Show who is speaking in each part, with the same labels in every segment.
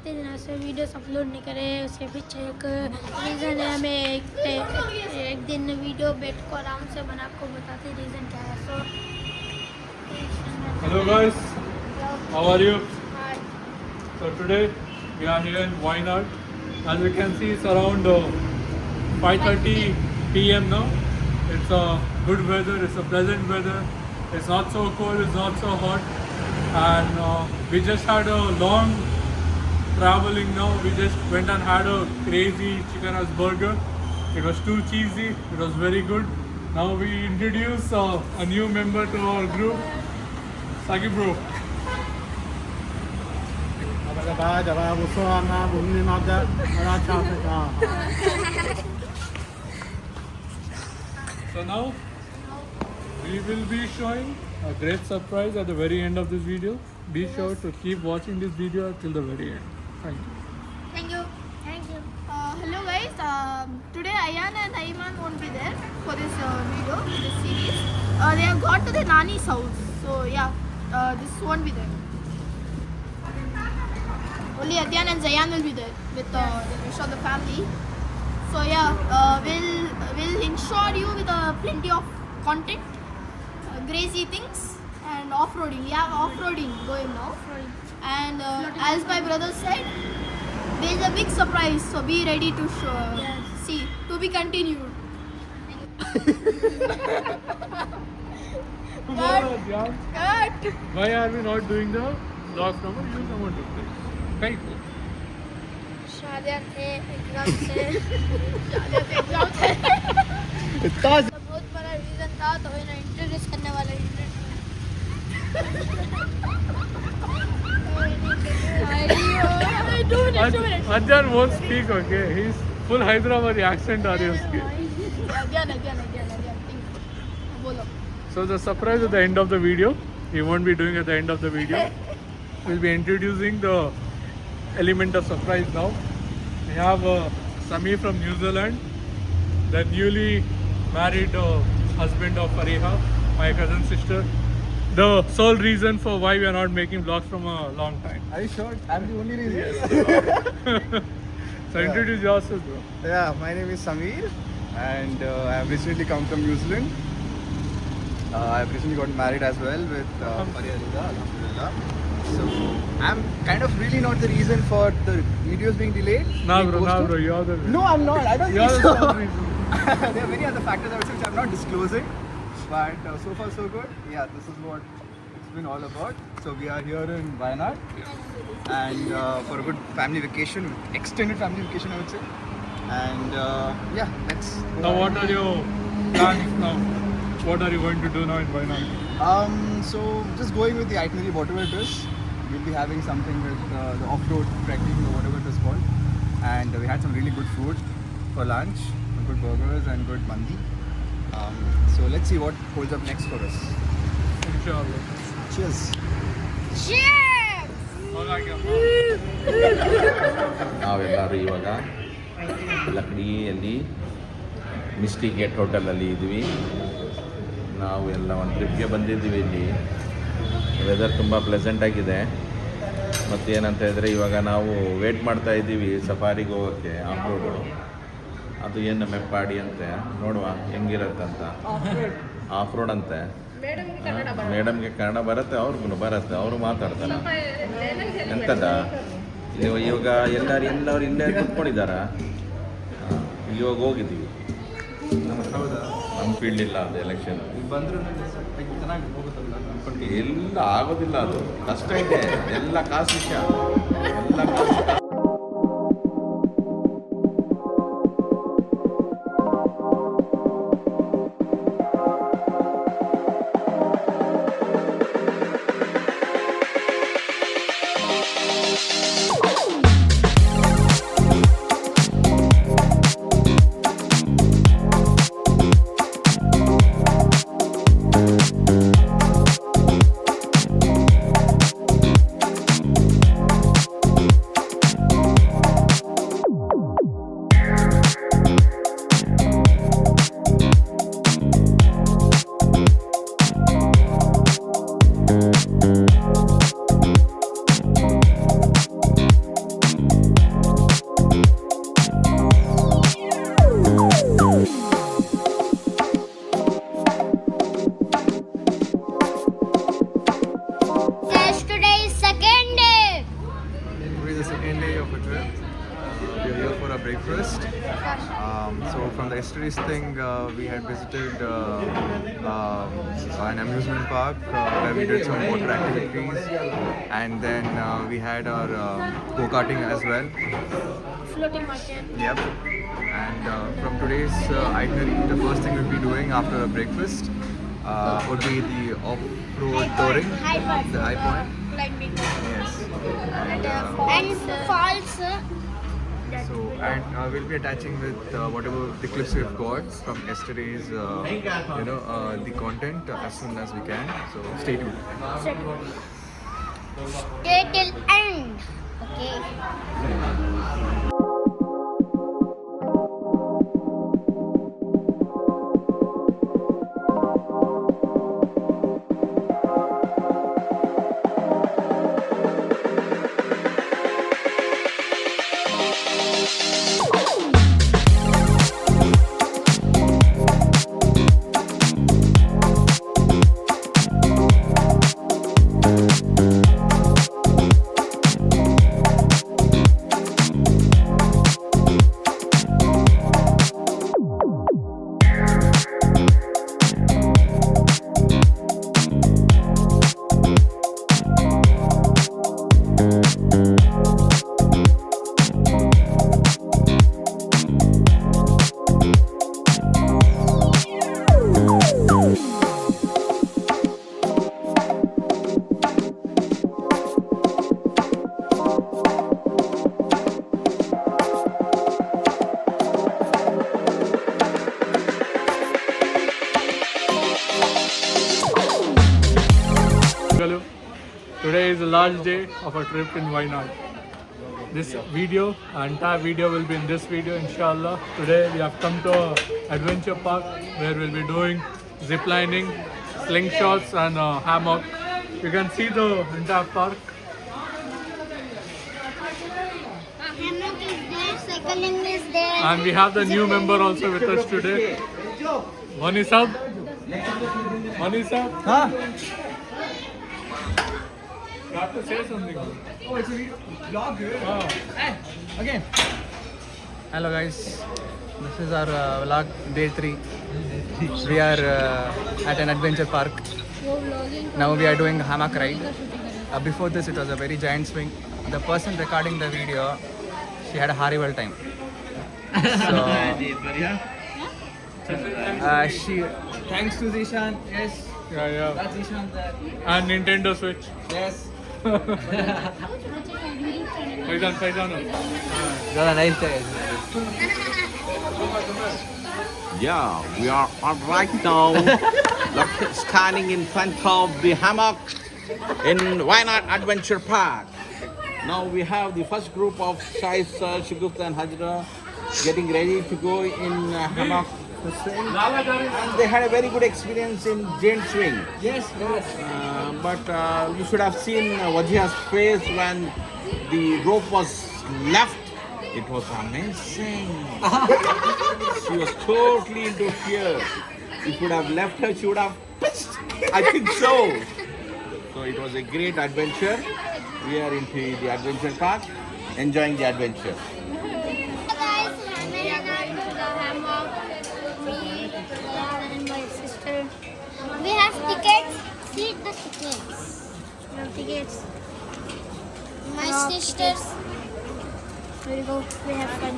Speaker 1: काफ़ी दिनों से वीडियोस अपलोड नहीं करे, उसके पीछे एक रीज़न है। हमें एक दिन वीडियो बैठ को आराम से बना को बताते रीज़न क्या है। सो
Speaker 2: Hello guys, how are you?
Speaker 1: Hi.
Speaker 2: So today we are here in Wayanad. As you can see, it's around 5:30 p.m. now. It's a good weather. It's a pleasant weather. It's not so cold. It's not so hot. And we just had a long traveling now. We just went and had a crazy chicken rice burger. It was too cheesy. It was very good. Now we introduce a new member to our group, Sagi bro. So now we will be showing a great surprise at the very end of this video. Be sure to keep watching this video till the very end. Thank you.
Speaker 1: Thank you. Thank you.
Speaker 3: Hello guys, today Ayan and Ayman won't be there for this video, this series. They have got to the Nani's house, so yeah, this won't be there. Only Adyan and Zayan will be there with the rest of the family. So yeah, we'll ensure you with plenty of content, crazy things and off-roading. We have off-roading going now. And as my brother said, there is a big surprise, so be ready to see. To be continued. Cut.
Speaker 2: Why are we not doing the vlog number? You someone do this. Very cool.
Speaker 1: शादियाँ थे exam से बहुत बड़ा reason था, तो इन्हें introduce करने वाला
Speaker 2: Adyan won't speak, okay? He's full Hyderabadi accent are you उसकी.
Speaker 3: Again. Bolo.
Speaker 2: So the surprise at the end of the video, we won't be doing at the end of the video. We'll be introducing the element of surprise now. We have Samir from New Zealand, the newly married husband of Fariha, my cousin sister. The sole reason for why we are not making vlogs from a long time.
Speaker 4: Are you sure? I'm the only reason.
Speaker 2: So introduce yourself, bro.
Speaker 4: Yeah, my name is Samir and I have recently come from New Zealand. I've recently got married as well with Fariha Rida, Alhamdulillah. So I'm kind of really not the reason for the videos being delayed.
Speaker 2: Nah,
Speaker 4: being
Speaker 2: bro,
Speaker 4: posted.
Speaker 2: you're the reason.
Speaker 4: No, I'm not. I don't
Speaker 2: You're
Speaker 4: think
Speaker 2: the
Speaker 4: so.
Speaker 2: sole reason.
Speaker 4: There are many other factors which I'm not disclosing. But so far so good. Yeah, this is what it's been all about. So we are here in Wayanad and for a good family vacation, extended family vacation I would say. And yeah, let's go
Speaker 2: Now
Speaker 4: ahead.
Speaker 2: what are your plans now? What are you going to do now in Wayanad?
Speaker 4: So just going with the itinerary, whatever it is. We'll be having something with the off-road trekking or whatever it is called. And we had some really good food for lunch, some good burgers and good mandi. So let's see what holds up next for us.
Speaker 2: Inshallah.
Speaker 4: Cheers.
Speaker 1: Cheers!
Speaker 5: ನಾವೆಲ್ಲರೂ ಇವಾಗ ಲಕ್ಡಿಯಲ್ಲಿ Misty gate ಹೋಟೆಲಲ್ಲಿ ಇದ್ವಿ. ನಾವು ಎಲ್ಲ ಒಂದು ಟ್ರಿಪ್ಗೆ ಬಂದಿದ್ದೀವಿ. ಇಲ್ಲಿ ವೆದರ್ ತುಂಬ ಪ್ಲೆಸೆಂಟಾಗಿದೆ. ಮತ್ತು ಏನಂತ ಹೇಳಿದ್ರೆ ಇವಾಗ ನಾವು ವೇಟ್ ಮಾಡ್ತಾ ಇದ್ದೀವಿ ಸಫಾರಿಗೆ ಹೋಗೋಕ್ಕೆ ಆಫ್ ರೋಡು. ಅದು ಏನು ಮೆಪ್ಪಾಡಿ ಅಂತೆ, ನೋಡುವ ಹೆಂಗಿರತ್ತಂತ. ಆಫ್ ರೋಡ್ ಅಂತೆ. ಮೇಡಮ್ಗೆ ಕನ್ನಡ ಬರುತ್ತೆ, ಅವ್ರಿಗೂ ಬರುತ್ತೆ, ಅವರು ಮಾತಾಡ್ತಾರೆ. ಎಂತದ ಇವಾಗ ಎಲ್ಲರೂ ಇಲ್ಲೇ ಕುತ್ಕೊಂಡಿದ್ದಾರ. ಇವಾಗ ಹೋಗಿದ್ದೀವಿ. ನಮ್ಮ ಫೀಲ್ಡ್ ಇಲ್ಲ ಅದು ಎಲೆಕ್ಷನ್. ಎಲ್ಲ ಆಗೋದಿಲ್ಲ, ಅದು ಕಷ್ಟ ಇದೆ. ಎಲ್ಲ ಕಾಸು ವಿಷಯ, ಎಲ್ಲ ಕಾಸು.
Speaker 4: breakfast. So from the yesterday's thing, we had visited an amusement park where we did some water activities, and then we had our go-karting as well.
Speaker 1: Floating market.
Speaker 4: Yep. And from today's itinerary, the first thing we'll be doing after breakfast would be the off-road touring, the high point.
Speaker 1: Climbing.
Speaker 4: Yes. And,
Speaker 1: Falls.
Speaker 4: and we'll be attaching with whatever the clips we've got from yesterday's, the content as soon as we can. So stay tuned.
Speaker 1: Stay till end. Okay.
Speaker 2: Hello. Today is the last day of our trip in Wayanad. This video, entire video will be in this video, inshallah. Today we have come to adventure park where we'll be doing zip lining, slingshots and hammock. You can see the entire park.
Speaker 1: Hammock is there, cycling is there.
Speaker 2: And we have the new member also with us today. Mani Sab. Mani Sab.
Speaker 4: Huh?
Speaker 2: You have to say something.
Speaker 4: Oh, it's a vlog here. Okay. Hello guys. This is our vlog day 3. We are at an adventure park. Now we are doing a hammock ride. Before this it was a very giant swing. The person recording the video, she had a horrible time. So she thanks to Zishan, yes.
Speaker 2: Yeah.
Speaker 4: That's Zishan there.
Speaker 2: And Nintendo Switch.
Speaker 4: Yes.
Speaker 2: Faizan.
Speaker 4: That's a nice day.
Speaker 5: Yeah, we are right now standing in front of the hammock in Wayanad Adventure Park. Now we have the first group of Shaista, Shugufta and Hajra getting ready to go in hammock. And they had a very good experience in giant swing.
Speaker 4: Yes.
Speaker 5: But you should have seen Wajiha's face when the rope was left. It was amazing. She was totally into fear. If you would have left her, she would have pitched. I think so. So it was a great adventure. We are into the adventure park, enjoying the adventure.
Speaker 1: Guys, we are going to the hammock. Me, Dad and my sister. We have tickets. See the tickets. We have tickets. My sisters. Here we go. We have fun.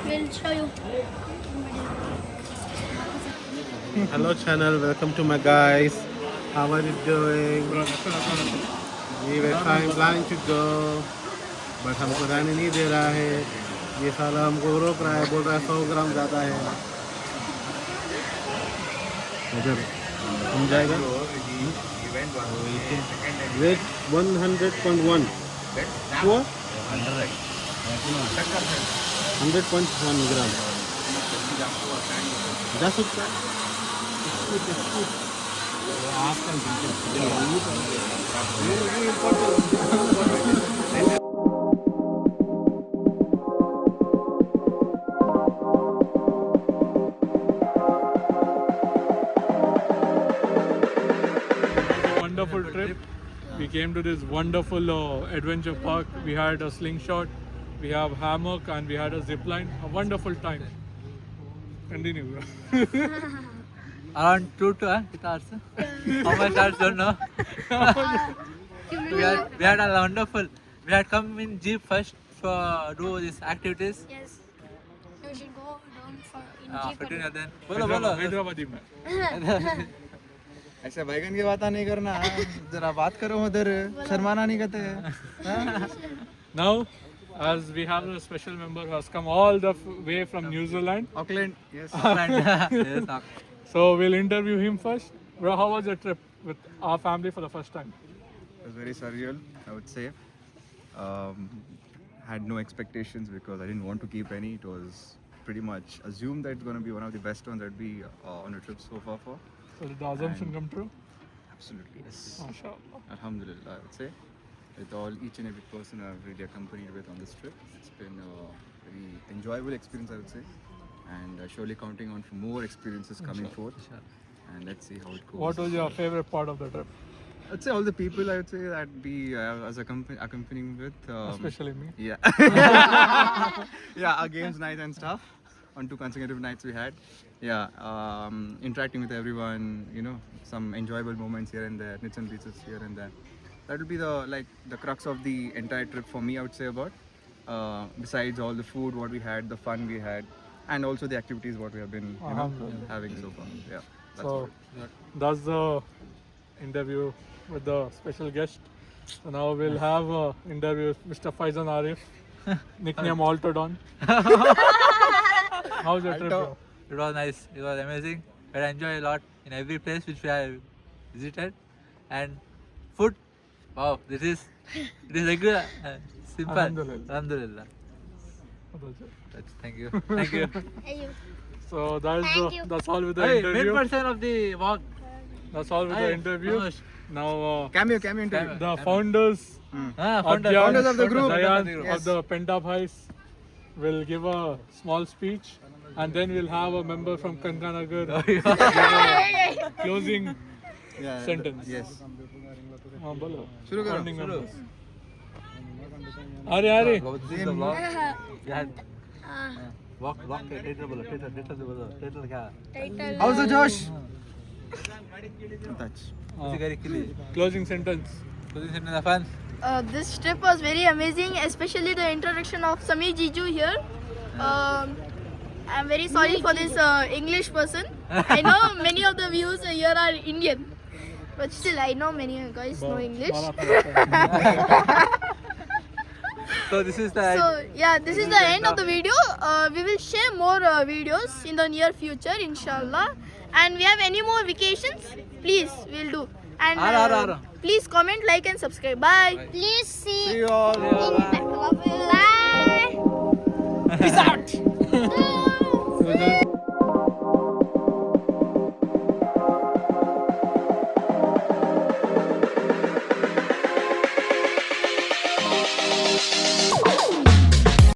Speaker 1: We'll show you.
Speaker 6: Hello channel, welcome to my guys. How are you doing? We were planning to go, but हमको जाने नहीं दे रहा है. ये साला हमको रोक रहा है, बोल रहा है 100 ग्राम ज़्यादा है. उधर हम जाएगा. Weight 100.1. हुआ? 100.1 ग्राम. जा सकता है.
Speaker 2: Wonderful trip. We came to this wonderful adventure park. We had a slingshot. We have hammock and we had a zip line. A wonderful time. Continue, bro.
Speaker 7: Around 2 hours. How much hours don't know. We had a wonderful. We had come in jeep first for do these activities.
Speaker 1: Yes. We should go down for in jeep.
Speaker 7: Continue then. Bolo.
Speaker 2: Hyderabadi man.
Speaker 4: ऐसे बैगन की बात नहीं करना, जरा बात करो उधर, शर्माना नहीं कहते.
Speaker 2: Now, as we have a special member who has come all the way from New Zealand,
Speaker 4: Auckland, yes.
Speaker 7: Yes.
Speaker 2: so we'll interview him first. Bro, how was your trip with our family for the first time?
Speaker 4: It was very surreal, I would say. Had no expectations because I didn't want to keep any. It was pretty much assumed that it's going to be one of the best ones that we on a trip so far for.
Speaker 2: So did the assumption come true?
Speaker 4: Absolutely, yes.
Speaker 2: MashaAllah.
Speaker 4: Alhamdulillah, I would say. With each and every person I've really accompanied with on this trip, it's been a very enjoyable experience, I would say. And surely counting on for more experiences coming forth. And let's see how it goes.
Speaker 2: What was your favorite part of the trip?
Speaker 4: I'd say all the people I would say that we as accompanying with.
Speaker 2: Especially me.
Speaker 4: Yeah. Yeah, our games night and stuff. On 2 consecutive nights we had. Yeah, interacting with everyone, you know, some enjoyable moments here and there, nits and pieces here and there. That will be the crux of the entire trip for me, I would say about. Besides all the food, what we had, the fun we had, and also the activities what we have been, you know, having so far. Yeah. That's
Speaker 2: So that's the interview with the special guest. So now we'll have an interview with Mr. Faizan Arif, nickname Altodon. How's your trip, bro?
Speaker 7: It was nice. It was amazing. We had enjoyed a lot in every place which we have visited. And food, wow, it is regular, simple.
Speaker 2: Alhamdulillah.
Speaker 7: Alhamdulillah. Thank you. Thank you.
Speaker 1: Hey, you.
Speaker 2: So
Speaker 1: Thank you.
Speaker 2: that's all with the
Speaker 7: Hey,
Speaker 2: interview.
Speaker 7: main person of the walk.
Speaker 2: That's all with the
Speaker 7: Hey,
Speaker 2: interview.
Speaker 7: Manoj.
Speaker 2: Now
Speaker 4: Cameo interview.
Speaker 2: the founders,
Speaker 7: Founder.
Speaker 2: Adyan,
Speaker 4: Founders of the group.
Speaker 2: Zayan
Speaker 4: Yes.
Speaker 2: of the Pentapais will give a small speech, and then we'll have a member from Kankanagar give a closing
Speaker 4: Yeah.
Speaker 2: sentence.
Speaker 4: Yes.
Speaker 2: Bolo.
Speaker 4: Shuru karo.
Speaker 2: Founding members. Are.
Speaker 7: This is the vlog. We had walk, title बोलो, title क्या?
Speaker 1: Title.
Speaker 4: How's the Josh? Touch.
Speaker 2: Closing sentence.
Speaker 7: Closing sentence of fans.
Speaker 3: This trip was very amazing, especially the introduction of Samir Jiju here. I'm very sorry for this English person. I know many of the viewers here are Indian, but still I know many of you guys know English.
Speaker 7: So this is the
Speaker 3: So yeah, this is the end of the video. We will share more videos in the near future, inshallah. And we have any more vacations, please we'll do. And please comment, like, and subscribe. Bye.
Speaker 1: Please see
Speaker 4: See you all.
Speaker 1: in back of Bye.
Speaker 4: Peace out.